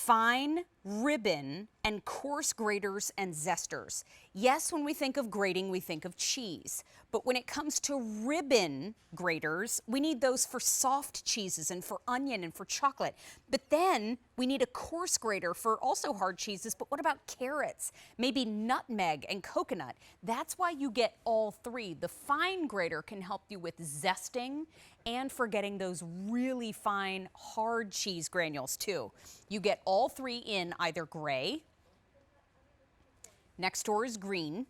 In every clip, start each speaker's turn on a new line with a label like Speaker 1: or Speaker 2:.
Speaker 1: fine, ribbon, and coarse graters and zesters. Yes, when we think of grating, we think of cheese. But when it comes to ribbon graters, we need those for soft cheeses and for onion and for chocolate. But then we need a coarse grater for also hard cheeses. But what about carrots? Maybe nutmeg and coconut. That's why you get all three. The fine grater can help you with zesting and for getting those really fine, hard cheese granules too. You get all three in either gray, next door is green,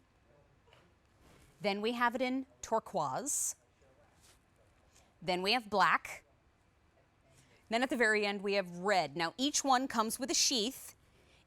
Speaker 1: then we have it in turquoise, then we have black, then at the very end we have red. Now each one comes with a sheath.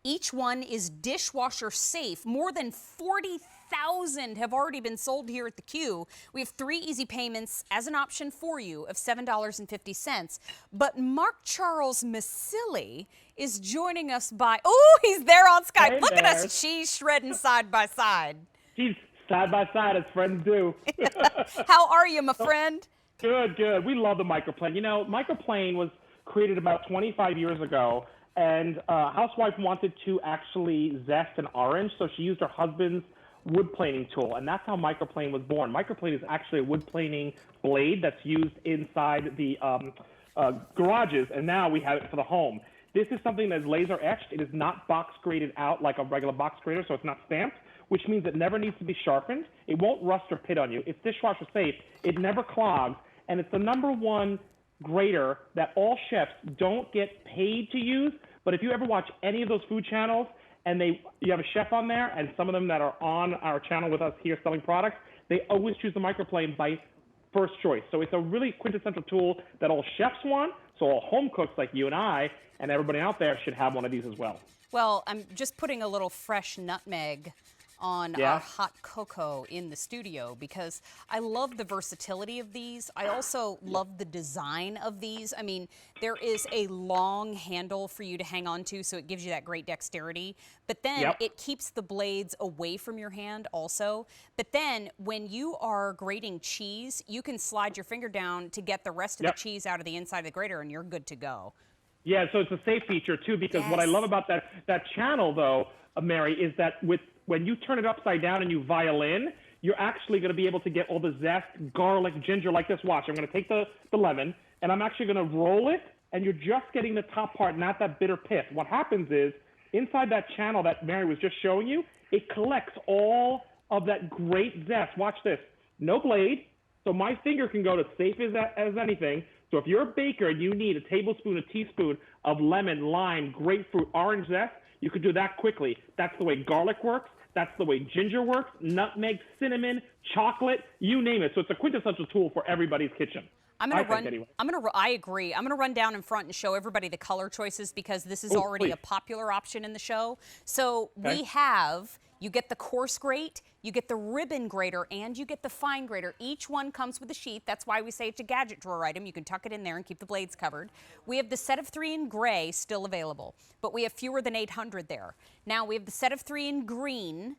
Speaker 1: Each one is dishwasher safe. More than 40,000 have already been sold here at the Q. We have 3 easy payments as an option for you of $7.50. But Mark Charles Masilli is joining us by, oh, he's there on Skype.
Speaker 2: Hey,
Speaker 1: Look at us cheese shredding side by side.
Speaker 2: Cheese side by side as friends do.
Speaker 1: How are you, my friend?
Speaker 2: Good, good. We love the microplane. You know, microplane was created about 25 years ago. And a housewife wanted to actually zest an orange, so she used her husband's wood planing tool, and that's how microplane was born. Microplane is actually a wood planing blade that's used inside the garages, and now we have it for the home. This is something that is laser etched. It is not box graded out like a regular box grater, so it's not stamped, which means it never needs to be sharpened. It won't rust or pit on you. It's dishwasher safe. It never clogs, and it's the #1 grater that all chefs don't get paid to use. But if you ever watch any of those food channels and you have a chef on there, and some of them that are on our channel with us here selling products, they always choose the microplane by first choice. So it's a really quintessential tool that all chefs want. So all home cooks like you and I and everybody out there should have one of these as well.
Speaker 1: Well, I'm just putting a little fresh nutmeg on our hot cocoa in the studio because I love the versatility of these. I also love the design of these. I mean, there is a long handle for you to hang on to, so it gives you that great dexterity. But then it keeps the blades away from your hand also. But then when you are grating cheese, you can slide your finger down to get the rest of the cheese out of the inside of the grater and you're good to go.
Speaker 2: Yeah, so it's a safe feature too, because what I love about that channel though, Mary, is that when you turn it upside down and you violin, you're actually going to be able to get all the zest, garlic, ginger like this. Watch, I'm going to take the lemon and I'm actually going to roll it, and you're just getting the top part, not that bitter pith. What happens is inside that channel that Mary was just showing you, it collects all of that great zest. Watch this. No blade, so my finger can go as safe as anything. So if you're a baker and you need a tablespoon, a teaspoon of lemon, lime, grapefruit, orange zest, you could do that quickly. That's the way garlic works. That's the way ginger works. Nutmeg, cinnamon, chocolate, you name it. So it's a quintessential tool for everybody's kitchen. I agree. I'm gonna run down in front and show everybody the color choices because this is already a popular option in the show. So we have, you get the coarse grate, you get the ribbon grater, and you get the fine grater. Each one comes with a sheath. That's why we say it's a gadget drawer item. You can tuck it in there and keep the blades covered. We have the set of 3 in gray still available, but we have fewer than 800 there. Now we have the set of 3 in green.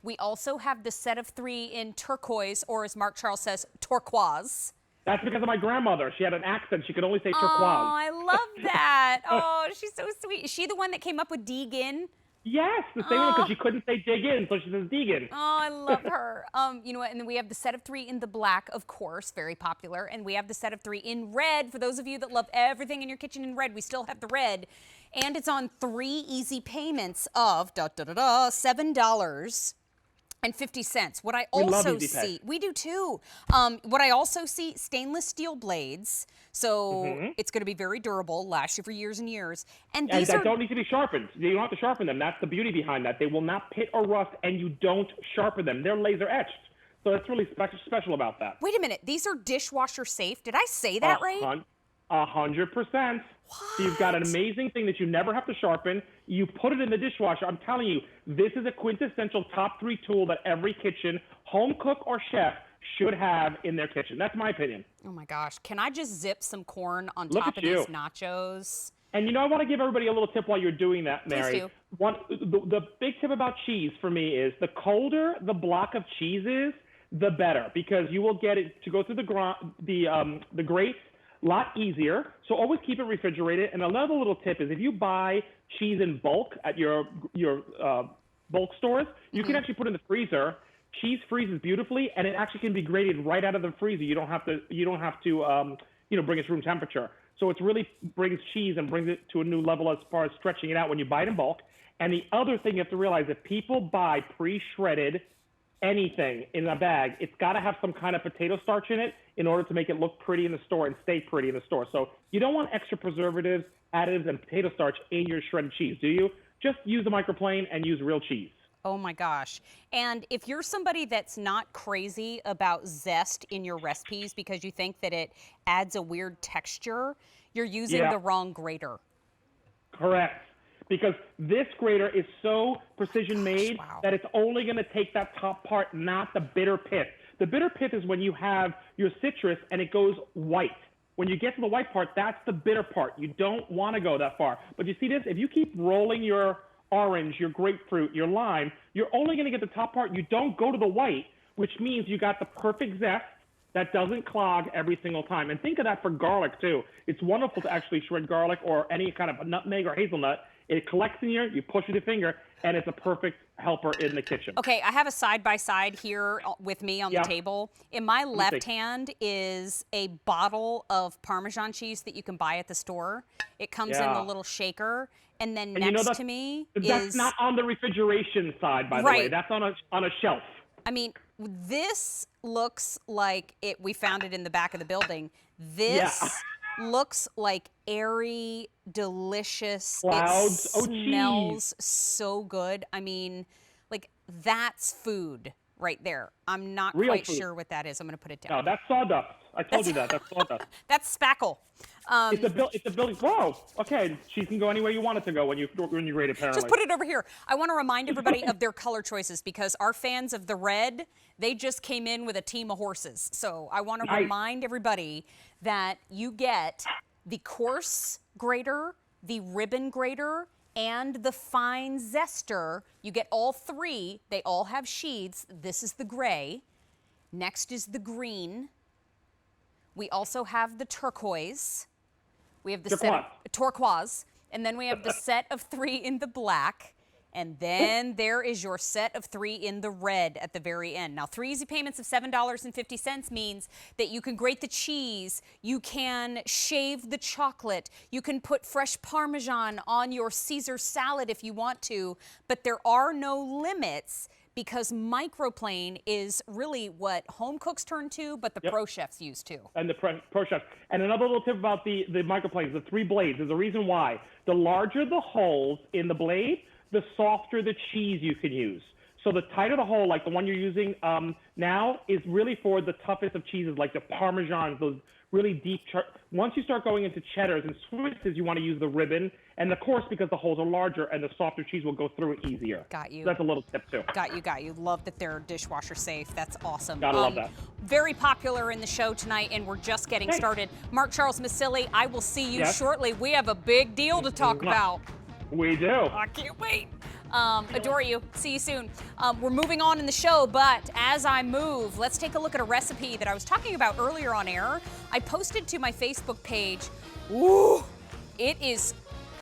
Speaker 2: We also have the set of 3 in turquoise, or as Mark Charles says, turquoise. That's because of my grandmother. She had an accent. She could only say turquoise.
Speaker 1: Oh, I love that. Oh, she's so sweet. Is she the one that came up with dig in?
Speaker 2: Yes, the same one, because she couldn't say dig in, so she says dig in.
Speaker 1: Oh, I love her. You know what? And then we have the set of 3 in the black, of course, very popular. And we have the set of 3 in red. For those of you that love everything in your kitchen in red, we still have the red. And it's on 3 easy payments of $7.50. What I also see, we do too. What I also see, stainless steel blades. So it's going to be very durable, last you for years and years. And these
Speaker 2: don't need to be sharpened. You don't have to sharpen them. That's the beauty behind that. They will not pit or rust, and you don't sharpen them. They're laser etched. So that's really special about that.
Speaker 1: Wait a minute. These are dishwasher safe. Did I say that right?
Speaker 2: 100%. So you've got an amazing thing that you never have to sharpen. You put it in the dishwasher. I'm telling you, this is a quintessential top 3 tool that every kitchen, home cook or chef, should have in their kitchen. That's my opinion.
Speaker 1: Oh my gosh. Can I just zip some corn on top of these nachos?
Speaker 2: And you know, I want to give everybody a little tip while you're doing that, Mary.
Speaker 1: Please do.
Speaker 2: The big tip about cheese for me is the colder the block of cheese is, the better, because you will get it to go through the grate lot easier. So always keep it refrigerated. And another little tip is if you buy cheese in bulk at your bulk stores, you can actually put it in the freezer. Cheese freezes beautifully, and it actually can be grated right out of the freezer. You don't have to bring it to room temperature. So it really brings cheese and brings it to a new level as far as stretching it out when you buy it in bulk. And the other thing you have to realize, if people buy pre-shredded anything in a bag, it's got to have some kind of potato starch in it in order to make it look pretty in the store and stay pretty in the store. So you don't want extra preservatives, additives, and potato starch in your shredded cheese, do you? Just use the microplane and use real cheese.
Speaker 1: Oh my gosh. And if you're somebody that's not crazy about zest in your recipes because you think that it adds a weird texture, you're using the wrong grater.
Speaker 2: Correct. Because this grater is so precision made that it's only going to take that top part, not the bitter pith. The bitter pith is when you have your citrus and it goes white. When you get to the white part, that's the bitter part. You don't want to go that far. But you see this? If you keep rolling your orange, your grapefruit, your lime, you're only going to get the top part. You don't go to the white, which means you got the perfect zest that doesn't clog every single time. And think of that for garlic too. It's wonderful to actually shred garlic or any kind of nutmeg or hazelnut. It collects in here, you push with your finger, and it's a perfect helper in the kitchen.
Speaker 1: Okay, I have a side-by-side here with me on the table. In my left hand is a bottle of Parmesan cheese that you can buy at the store. It comes in the little shaker. And then next to me
Speaker 2: that's not on the refrigeration side, by the way. That's on a shelf.
Speaker 1: I mean, this looks like we found it in the back of the building. This looks like airy, delicious.
Speaker 2: Clouds.
Speaker 1: It smells so good. I mean, like, that's food right there. I'm not quite sure what that is. I'm going to put it down.
Speaker 2: No, that's sawdust. I told you that. That's sawdust.
Speaker 1: That's spackle.
Speaker 2: It's a building. Whoa. Okay. Cheese can go anywhere you want it to go when you grate it, apparently.
Speaker 1: Just put it over here. I want to remind everybody of their color choices because our fans of the red, they just came in with a team of horses. So I want to remind everybody that you get the coarse grater, the ribbon grater, and the fine zester. You get all three. They all have sheaths. This is the gray. Next is the green. We also have the turquoise. We have the turquoise. And then we have the set of 3 in the black. And then there is your set of 3 in the red at the very end. Now, 3 easy payments of $7.50 means that you can grate the cheese, you can shave the chocolate, you can put fresh Parmesan on your Caesar salad if you want to, but there are no limits because Microplane is really what home cooks turn to, but the pro chefs use too.
Speaker 2: And the pro chefs. And another little tip about the Microplanes, the 3 blades, there's a reason why. The larger the holes in the blade, the softer the cheese you can use. So the tighter the hole, like the one you're using now, is really for the toughest of cheeses, like the Parmesans, those really deep. Once you start going into cheddars and Swisses, you want to use the ribbon. And of course, because the holes are larger and the softer cheese will go through it easier.
Speaker 1: Got you.
Speaker 2: So that's a little tip too.
Speaker 1: Got you. Love that they're dishwasher safe. That's awesome.
Speaker 2: Gotta love that.
Speaker 1: Very popular in the show tonight, and we're just getting started. Mark Charles Masilli, I will see you shortly. We have a big deal to talk about.
Speaker 2: We do.
Speaker 1: I can't wait. Adore you. See you soon. We're moving on in the show, but as I move, let's take a look at a recipe that I was talking about earlier on air. I posted to my Facebook page. Ooh, it is